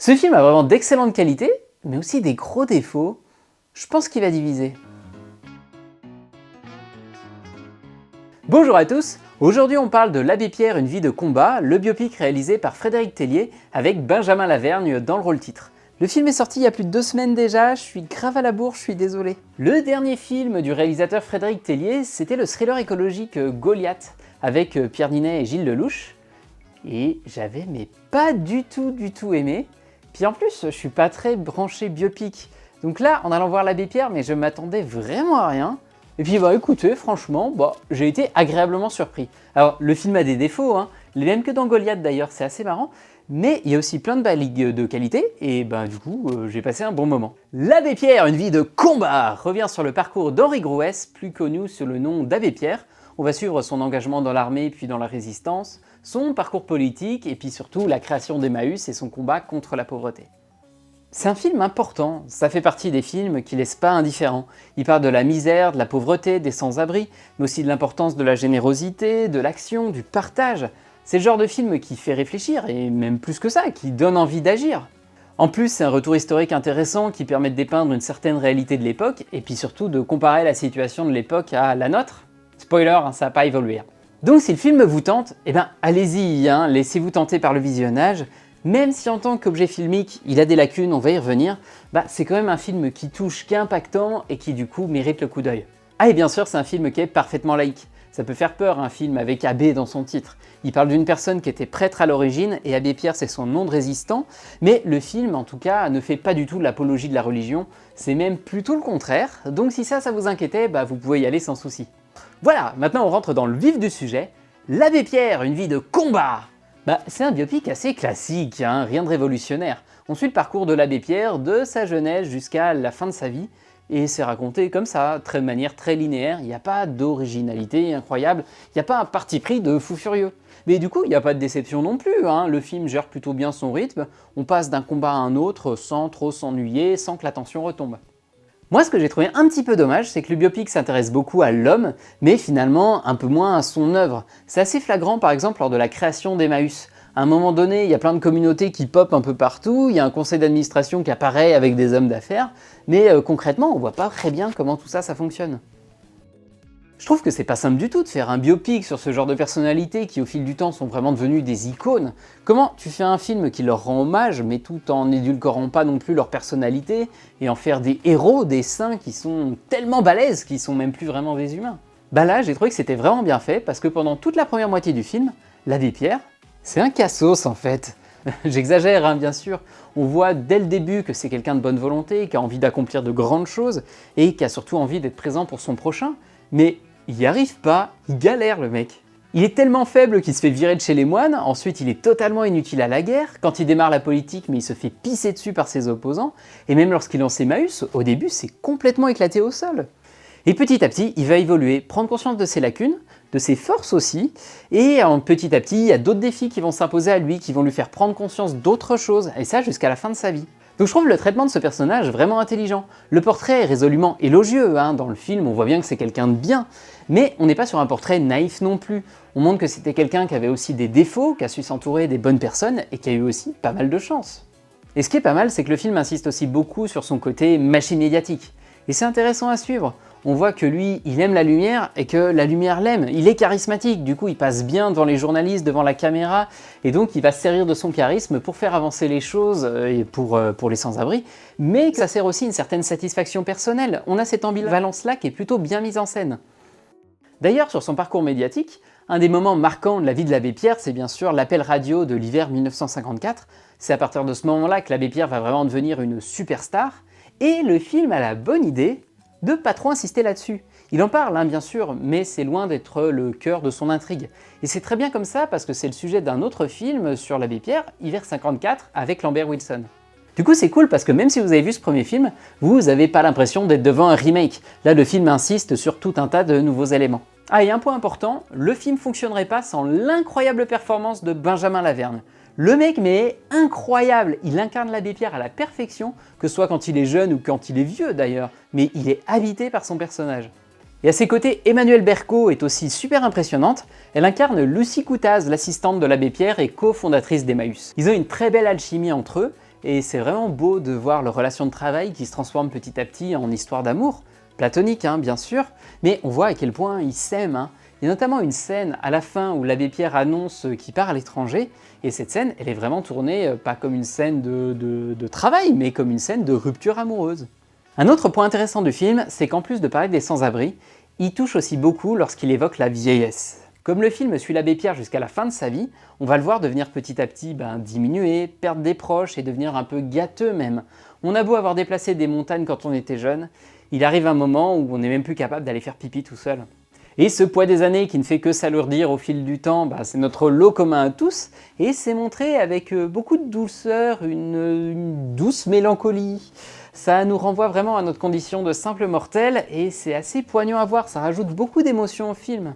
Ce film a vraiment d'excellentes qualités, mais aussi des gros défauts. Je pense qu'il va diviser. Bonjour à tous, aujourd'hui on parle de L'Abbé Pierre, une vie de combat, le biopic réalisé par Frédéric Tellier avec Benjamin Lavergne dans le rôle titre. Le film est sorti il y a plus de 2 semaines déjà, je suis grave à la bourre, je suis désolé. Le dernier film du réalisateur Frédéric Tellier, c'était le thriller écologique Goliath avec Pierre Ninet et Gilles Lellouche. Et j'avais pas du tout aimé. Puis en plus, je suis pas très branché biopic. Donc là, en allant voir L'Abbé Pierre, mais je m'attendais vraiment à rien. Et puis écoutez, franchement, j'ai été agréablement surpris. Alors le film a des défauts, les mêmes que dans Goliath d'ailleurs, c'est assez marrant, mais il y a aussi plein de baligues de qualité, et du coup, j'ai passé un bon moment. L'Abbé Pierre, une vie de combat, revient sur le parcours d'Henri Grouès, plus connu sous le nom d'Abbé Pierre. On va suivre son engagement dans l'armée puis dans la résistance, son parcours politique, et puis surtout la création d'Emmaüs et son combat contre la pauvreté. C'est un film important, ça fait partie des films qui laissent pas indifférents. Il parle de la misère, de la pauvreté, des sans-abri, mais aussi de l'importance de la générosité, de l'action, du partage. C'est le genre de film qui fait réfléchir, et même plus que ça, qui donne envie d'agir. En plus, c'est un retour historique intéressant qui permet de dépeindre une certaine réalité de l'époque, et puis surtout de comparer la situation de l'époque à la nôtre. Spoiler, ça n'a pas évolué. Donc si le film vous tente, allez-y, laissez-vous tenter par le visionnage. Même si en tant qu'objet filmique, il a des lacunes, on va y revenir, c'est quand même un film qui touche, qui est impactant et qui du coup mérite le coup d'œil. Ah et bien sûr, c'est un film qui est parfaitement laïque. Ça peut faire peur, un film avec Abbé dans son titre. Il parle d'une personne qui était prêtre à l'origine, et Abbé Pierre c'est son nom de résistant, mais le film en tout cas ne fait pas du tout l'apologie de la religion, c'est même plutôt le contraire, donc si ça vous inquiétait, vous pouvez y aller sans souci. Voilà, maintenant on rentre dans le vif du sujet. L'Abbé Pierre, une vie de combat. C'est un biopic assez classique, rien de révolutionnaire. On suit le parcours de l'Abbé Pierre de sa jeunesse jusqu'à la fin de sa vie, et c'est raconté comme ça, de manière très linéaire, il n'y a pas d'originalité incroyable, il n'y a pas un parti pris de fou furieux. Mais du coup, il n'y a pas de déception non plus, le film gère plutôt bien son rythme, on passe d'un combat à un autre sans trop s'ennuyer, sans que la tension retombe. Moi, ce que j'ai trouvé un petit peu dommage, c'est que le biopic s'intéresse beaucoup à l'homme, mais finalement un peu moins à son œuvre. C'est assez flagrant par exemple lors de la création d'Emmaüs. À un moment donné, il y a plein de communautés qui popent un peu partout, il y a un conseil d'administration qui apparaît avec des hommes d'affaires, mais concrètement, on voit pas très bien comment tout ça fonctionne. Je trouve que c'est pas simple du tout de faire un biopic sur ce genre de personnalités qui au fil du temps sont vraiment devenues des icônes. Comment tu fais un film qui leur rend hommage mais tout en n'édulcorant pas non plus leur personnalité et en faire des héros, des saints qui sont tellement balèzes qu'ils sont même plus vraiment des humains. Là j'ai trouvé que c'était vraiment bien fait parce que pendant toute la première moitié du film, l'Abbé Pierre, c'est un cassos en fait. J'exagère bien sûr, on voit dès le début que c'est quelqu'un de bonne volonté, qui a envie d'accomplir de grandes choses et qui a surtout envie d'être présent pour son prochain. Mais il n'y arrive pas, il galère le mec. Il est tellement faible qu'il se fait virer de chez les moines, ensuite il est totalement inutile à la guerre, quand il démarre la politique mais il se fait pisser dessus par ses opposants, et même lorsqu'il lance Emmaüs, au début c'est complètement éclaté au sol. Et petit à petit, il va évoluer, prendre conscience de ses lacunes, de ses forces aussi, et petit à petit, il y a d'autres défis qui vont s'imposer à lui, qui vont lui faire prendre conscience d'autres choses, et ça jusqu'à la fin de sa vie. Donc je trouve le traitement de ce personnage vraiment intelligent. Le portrait est résolument élogieux, dans le film on voit bien que c'est quelqu'un de bien, mais on n'est pas sur un portrait naïf non plus. On montre que c'était quelqu'un qui avait aussi des défauts, qui a su s'entourer des bonnes personnes et qui a eu aussi pas mal de chance. Et ce qui est pas mal, c'est que le film insiste aussi beaucoup sur son côté machine médiatique. Et c'est intéressant à suivre. On voit que lui, il aime la lumière et que la lumière l'aime. Il est charismatique, du coup il passe bien devant les journalistes, devant la caméra, et donc il va se servir de son charisme pour faire avancer les choses et pour les sans-abri, mais que ça sert aussi une certaine satisfaction personnelle. On a cette ambivalence-là qui est plutôt bien mise en scène. D'ailleurs, sur son parcours médiatique, un des moments marquants de la vie de l'Abbé Pierre, c'est bien sûr l'appel radio de l'hiver 1954. C'est à partir de ce moment-là que l'Abbé Pierre va vraiment devenir une superstar, et le film a la bonne idée de pas trop insister là-dessus. Il en parle, bien sûr, mais c'est loin d'être le cœur de son intrigue. Et c'est très bien comme ça parce que c'est le sujet d'un autre film sur l'Abbé Pierre, Hiver 54, avec Lambert Wilson. Du coup c'est cool parce que même si vous avez vu ce premier film, vous n'avez pas l'impression d'être devant un remake. Là le film insiste sur tout un tas de nouveaux éléments. Ah et un point important, le film fonctionnerait pas sans l'incroyable performance de Benjamin Lavergne. Le mec mais incroyable, il incarne l'Abbé Pierre à la perfection, que ce soit quand il est jeune ou quand il est vieux d'ailleurs, mais il est habité par son personnage. Et à ses côtés, Emmanuelle Berco est aussi super impressionnante, elle incarne Lucie Coutaz, l'assistante de l'Abbé Pierre et cofondatrice d'Emmaüs. Ils ont une très belle alchimie entre eux, et c'est vraiment beau de voir leur relation de travail qui se transforme petit à petit en histoire d'amour, platonique hein, bien sûr, mais on voit à quel point ils s'aiment. Hein. Il y a notamment une scène à la fin où l'abbé Pierre annonce qu'il part à l'étranger, et cette scène, elle est vraiment tournée pas comme une scène de travail, mais comme une scène de rupture amoureuse. Un autre point intéressant du film, c'est qu'en plus de parler des sans-abri, il touche aussi beaucoup lorsqu'il évoque la vieillesse. Comme le film suit l'abbé Pierre jusqu'à la fin de sa vie, on va le voir devenir petit à petit diminuer, perdre des proches et devenir un peu gâteux même. On a beau avoir déplacé des montagnes quand on était jeune, il arrive un moment où on n'est même plus capable d'aller faire pipi tout seul. Et ce poids des années qui ne fait que s'alourdir au fil du temps, c'est notre lot commun à tous, et c'est montré avec beaucoup de douceur, une douce mélancolie. Ça nous renvoie vraiment à notre condition de simple mortel, et c'est assez poignant à voir, ça rajoute beaucoup d'émotions au film.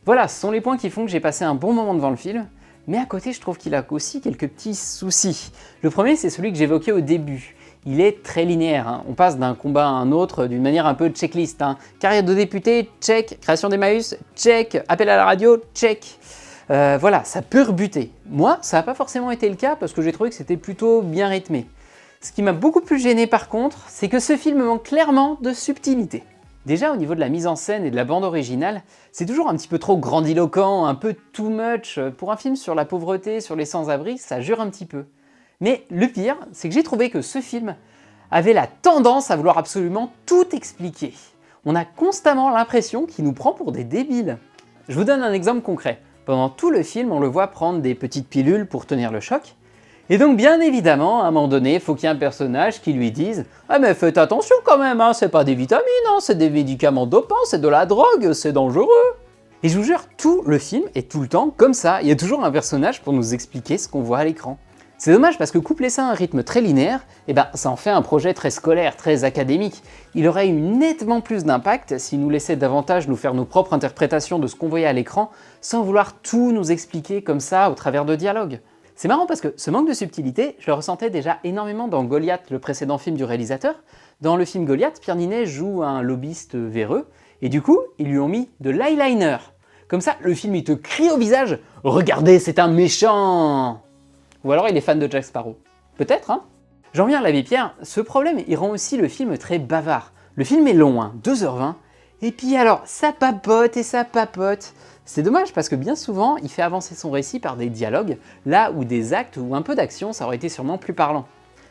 Voilà, ce sont les points qui font que j'ai passé un bon moment devant le film, mais à côté je trouve qu'il a aussi quelques petits soucis. Le premier c'est celui que j'évoquais au début. Il est très linéaire, hein. On passe d'un combat à un autre d'une manière un peu checklist. Hein. Carrière de député, check. Création d'Emmaüs, check. Appel à la radio, check. Voilà, ça peut rebuter. Moi, ça n'a pas forcément été le cas parce que j'ai trouvé que c'était plutôt bien rythmé. Ce qui m'a beaucoup plus gêné par contre, c'est que ce film manque clairement de subtilité. Déjà au niveau de la mise en scène et de la bande originale, c'est toujours un petit peu trop grandiloquent, un peu too much. Pour un film sur la pauvreté, sur les sans-abri, ça jure un petit peu. Mais le pire, c'est que j'ai trouvé que ce film avait la tendance à vouloir absolument tout expliquer. On a constamment l'impression qu'il nous prend pour des débiles. Je vous donne un exemple concret. Pendant tout le film, on le voit prendre des petites pilules pour tenir le choc. Et donc bien évidemment, à un moment donné, il faut qu'il y ait un personnage qui lui dise « Ah mais faites attention quand même, hein, c'est pas des vitamines, hein, c'est des médicaments dopants, c'est de la drogue, c'est dangereux !» Et je vous jure, tout le film est tout le temps comme ça. Il y a toujours un personnage pour nous expliquer ce qu'on voit à l'écran. C'est dommage parce que coupler ça à un rythme très linéaire, ça en fait un projet très scolaire, très académique. Il aurait eu nettement plus d'impact s'il nous laissait davantage nous faire nos propres interprétations de ce qu'on voyait à l'écran, sans vouloir tout nous expliquer comme ça au travers de dialogues. C'est marrant parce que ce manque de subtilité, je le ressentais déjà énormément dans Goliath, le précédent film du réalisateur. Dans le film Goliath, Pierre Ninet joue un lobbyiste véreux, et du coup, ils lui ont mis de l'eyeliner. Comme ça, le film il te crie au visage « Regardez, c'est un méchant !» Ou alors il est fan de Jack Sparrow. Peut-être, hein. J'en viens à l'abbé Pierre, ce problème il rend aussi le film très bavard. Le film est long, hein, 2h20, et puis alors ça papote et ça papote. C'est dommage parce que bien souvent il fait avancer son récit par des dialogues, là où des actes ou un peu d'action ça aurait été sûrement plus parlant.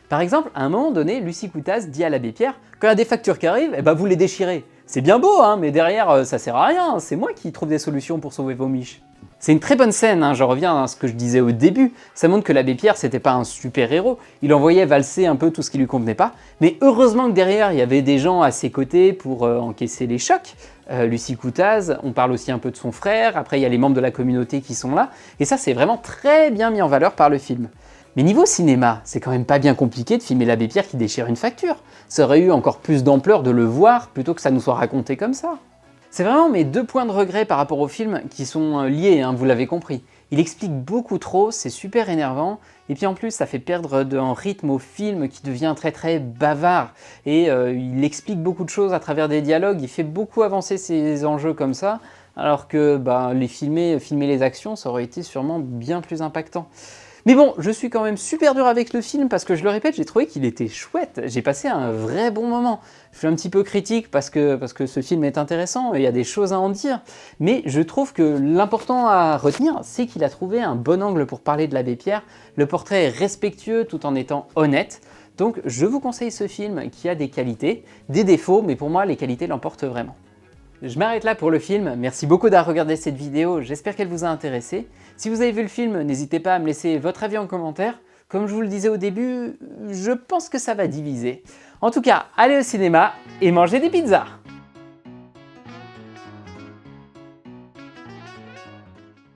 Par exemple, à un moment donné, Lucie Coutaz dit à l'abbé Pierre « Quand il y a des factures qui arrivent, vous les déchirez. C'est bien beau, hein, mais derrière ça sert à rien, c'est moi qui trouve des solutions pour sauver vos miches. » C'est une très bonne scène, hein, je reviens à ce que je disais au début, ça montre que l'abbé Pierre c'était pas un super héros, il envoyait valser un peu tout ce qui lui convenait pas, mais heureusement que derrière il y avait des gens à ses côtés pour encaisser les chocs. Lucie Coutaz, on parle aussi un peu de son frère, après il y a les membres de la communauté qui sont là, et ça c'est vraiment très bien mis en valeur par le film. Mais niveau cinéma, c'est quand même pas bien compliqué de filmer l'abbé Pierre qui déchire une facture, ça aurait eu encore plus d'ampleur de le voir plutôt que ça nous soit raconté comme ça. C'est vraiment mes deux points de regret par rapport au film qui sont liés, hein, vous l'avez compris. Il explique beaucoup trop, c'est super énervant, et puis en plus ça fait perdre un rythme au film qui devient très très bavard. Et il explique beaucoup de choses à travers des dialogues, il fait beaucoup avancer ses enjeux comme ça, alors que filmer les actions, ça aurait été sûrement bien plus impactant. Mais bon, je suis quand même super dur avec le film parce que je le répète, j'ai trouvé qu'il était chouette. J'ai passé un vrai bon moment. Je suis un petit peu critique parce que ce film est intéressant et il y a des choses à en dire. Mais je trouve que l'important à retenir, c'est qu'il a trouvé un bon angle pour parler de l'abbé Pierre. Le portrait est respectueux tout en étant honnête. Donc je vous conseille ce film qui a des qualités, des défauts, mais pour moi les qualités l'emportent vraiment. Je m'arrête là pour le film, merci beaucoup d'avoir regardé cette vidéo, j'espère qu'elle vous a intéressé. Si vous avez vu le film, n'hésitez pas à me laisser votre avis en commentaire. Comme je vous le disais au début, je pense que ça va diviser. En tout cas, allez au cinéma et mangez des pizzas!